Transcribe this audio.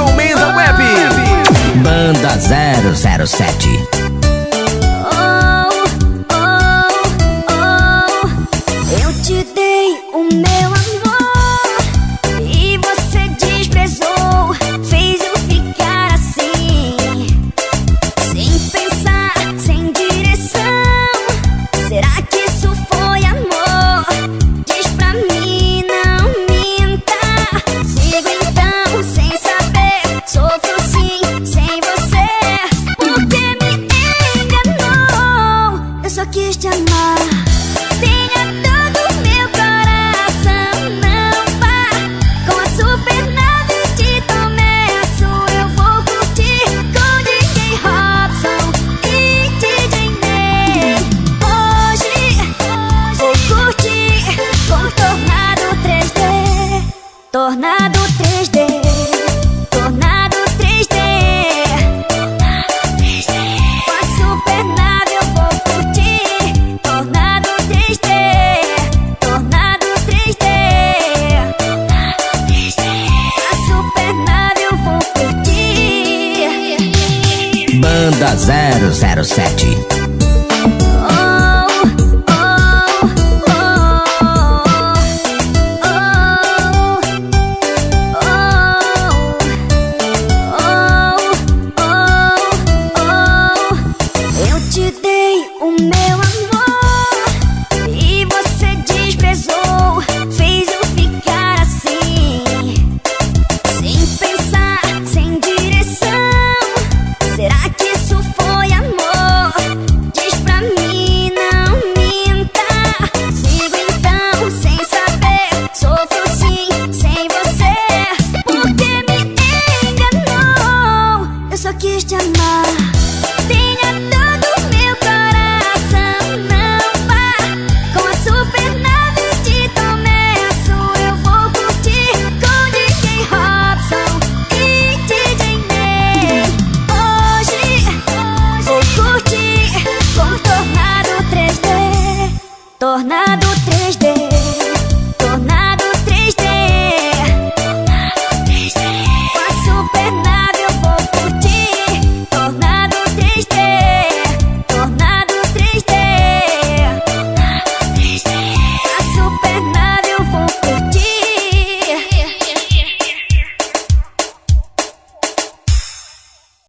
Showman da Web. Banda 007. Eu te dei o meu amor e você desprezou, fez eu ficar assim, sem pensar, sem direção. Será que isso foi amor? Diz pra mim, não minta. Sigo então sem saber, sofro sim sem você, porque me enganou. Eu só quis te amar. Tenha todo meu coração, não vá com a supernave te começo. Eu vou curtir com DJ Robson e DJ Ney. Hoje vou curtir com Tornado 3D. Tornado 3D. Tornado 3D. Com a supernave eu vou curtir. Tornado 3D. Tornado 3D. A supernave eu vou curtir. Banda 007. Eu te dei o meu amor e você desprezou, fez eu ficar assim, sem pensar, sem direção. Será que isso foi amor? Diz pra mim, não minta. Sigo então sem saber, sofro sim sem você, porque me enganou. Eu só quis te amar.